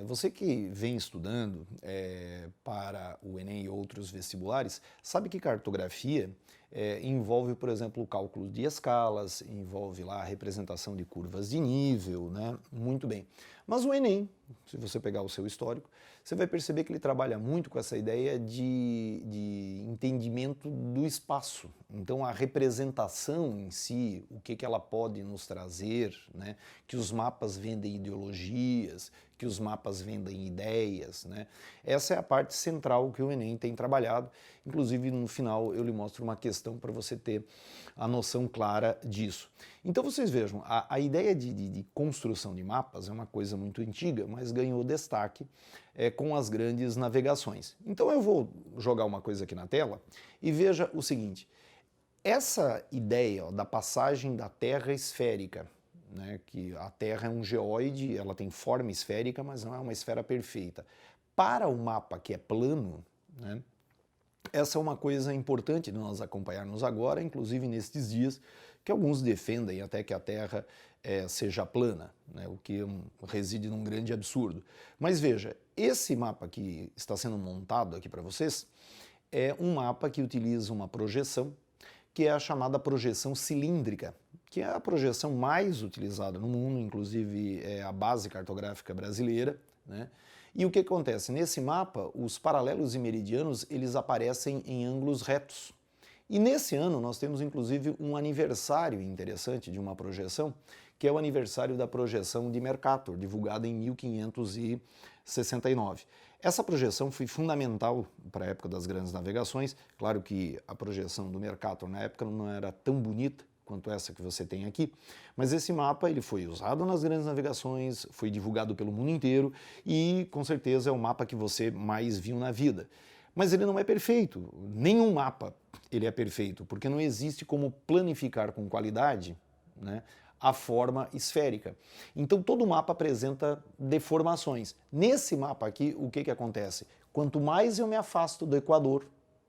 Você que vem estudando para o Enem e outros vestibulares, sabe que cartografia envolve, por exemplo, o cálculo de escalas, envolve lá a representação de curvas de nível, né? Muito bem. Mas o Enem, se você pegar o seu histórico, você vai perceber que ele trabalha muito com essa ideia de entendimento do espaço. Então, a representação em si, o que ela pode nos trazer, né? Que os mapas vendem ideologias, que os mapas vendem ideias, né? Essa é a parte central que o Enem tem trabalhado. Inclusive, no final, eu lhe mostro uma questão para você ter a noção clara disso. Então, vocês vejam, a ideia de construção de mapas é uma coisa muito antiga, mas ganhou destaque com as grandes navegações. Então, eu vou jogar uma coisa aqui na tela e veja o seguinte. Essa ideia da passagem da Terra esférica, né, que a Terra é um geóide, ela tem forma esférica, mas não é uma esfera perfeita. Para o mapa que é plano, né, essa é uma coisa importante de nós acompanharmos agora, inclusive nestes dias, que alguns defendem até que a Terra seja plana, né, o que reside num grande absurdo. Mas veja, esse mapa que está sendo montado aqui para vocês é um mapa que utiliza uma projeção, que é a chamada projeção cilíndrica, que é a projeção mais utilizada no mundo, inclusive é a base cartográfica brasileira, né? E o que acontece? Nesse mapa, os paralelos e meridianos, eles aparecem em ângulos retos. E nesse ano nós temos inclusive um aniversário interessante de uma projeção, que é o aniversário da projeção de Mercator, divulgada em 1569. Essa projeção foi fundamental para a época das grandes navegações. Claro que a projeção do Mercator na época não era tão bonita quanto essa que você tem aqui, mas esse mapa ele foi usado nas grandes navegações, foi divulgado pelo mundo inteiro e com certeza é o mapa que você mais viu na vida. Mas ele não é perfeito, nenhum mapa ele é perfeito, porque não existe como planificar com qualidade, né, a forma esférica. Então todo mapa apresenta deformações. Nesse mapa aqui, o que acontece? Quanto mais eu me afasto do Equador,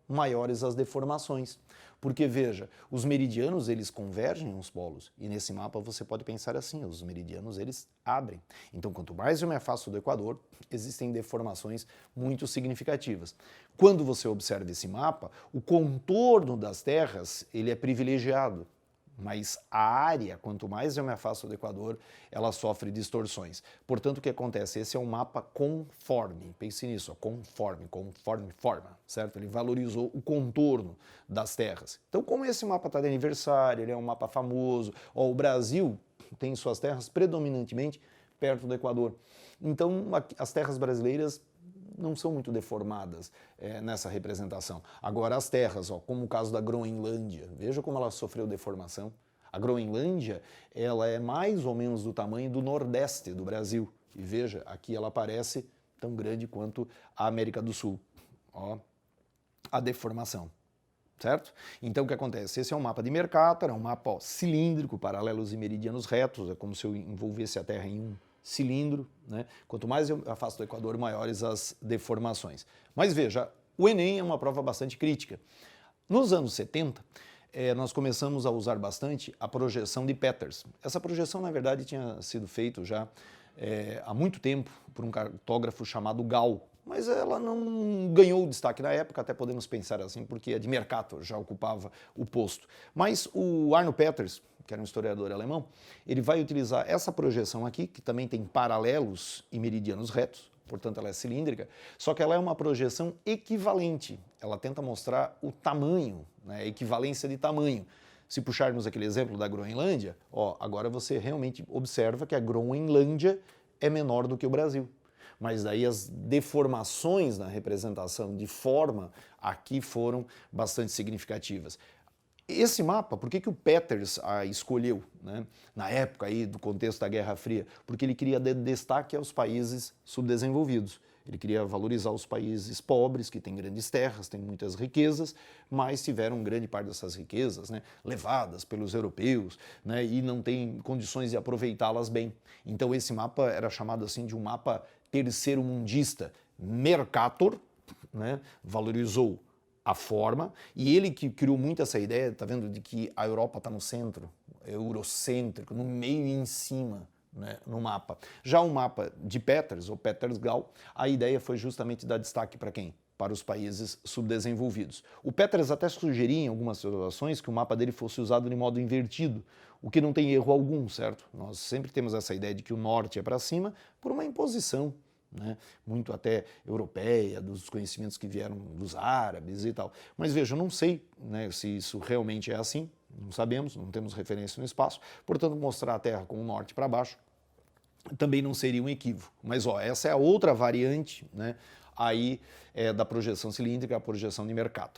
maiores as deformações. Porque veja, os meridianos eles convergem nos polos e nesse mapa você pode pensar assim, os meridianos eles abrem. Então quanto mais eu me afasto do Equador, existem deformações muito significativas. Quando você observa esse mapa, o contorno das terras ele é privilegiado. Mas a área, quanto mais eu me afasto do Equador, ela sofre distorções. Portanto, o que acontece? Esse é um mapa conforme. Pense nisso, conforme, forma, certo? Ele valorizou o contorno das terras. Então, como esse mapa está de aniversário, ele é um mapa famoso, o Brasil tem suas terras predominantemente perto do Equador. Então, as terras brasileiras não são muito deformadas nessa representação. Agora as terras, como o caso da Groenlândia, veja como ela sofreu deformação. A Groenlândia ela é mais ou menos do tamanho do nordeste do Brasil. E veja, aqui ela parece tão grande quanto a América do Sul. A deformação. Certo? Então o que acontece? Esse é um mapa de Mercator, é um mapa cilíndrico, paralelos e meridianos retos, é como se eu envolvesse a Terra em um cilindro, né? Quanto mais eu afasto do Equador, maiores as deformações. Mas veja, o Enem é uma prova bastante crítica. Nos anos 70, nós começamos a usar bastante a projeção de Peters. Essa projeção, na verdade, tinha sido feita já há muito tempo por um cartógrafo chamado Gall, mas ela não ganhou destaque na época, até podemos pensar assim, porque a de Mercator já ocupava o posto. Mas o Arno Peters, que era um historiador alemão, ele vai utilizar essa projeção aqui, que também tem paralelos e meridianos retos, portanto ela é cilíndrica, só que ela é uma projeção equivalente. Ela tenta mostrar o tamanho, né, a equivalência de tamanho. Se puxarmos aquele exemplo da Groenlândia, agora você realmente observa que a Groenlândia é menor do que o Brasil. Mas daí as deformações na representação de forma aqui foram bastante significativas. Esse mapa, por que o Peters escolheu, né, na época aí do contexto da Guerra Fria? Porque ele queria dar destaque aos países subdesenvolvidos. Ele queria valorizar os países pobres, que têm grandes terras, têm muitas riquezas, mas tiveram grande parte dessas riquezas, né, levadas pelos europeus, né, e não têm condições de aproveitá-las bem. Então esse mapa era chamado assim de um mapa terceiro-mundista. Mercator, né, valorizou a forma, e ele que criou muito essa ideia, tá vendo, de que a Europa está no centro, eurocêntrico, no meio e em cima né, no mapa. Já o mapa de Peters, ou Peters-Gal, a ideia foi justamente dar destaque para quem? Para os países subdesenvolvidos. O Peters até sugeria em algumas situações que o mapa dele fosse usado de modo invertido, o que não tem erro algum, certo? Nós sempre temos essa ideia de que o norte é para cima por uma imposição, né, muito até europeia, dos conhecimentos que vieram dos árabes e tal. Mas veja, eu não sei, né, se isso realmente é assim, não sabemos, não temos referência no espaço, portanto mostrar a Terra com o norte para baixo também não seria um equívoco. Mas ó, essa é a outra variante, né, aí da projeção cilíndrica, a projeção de Mercator.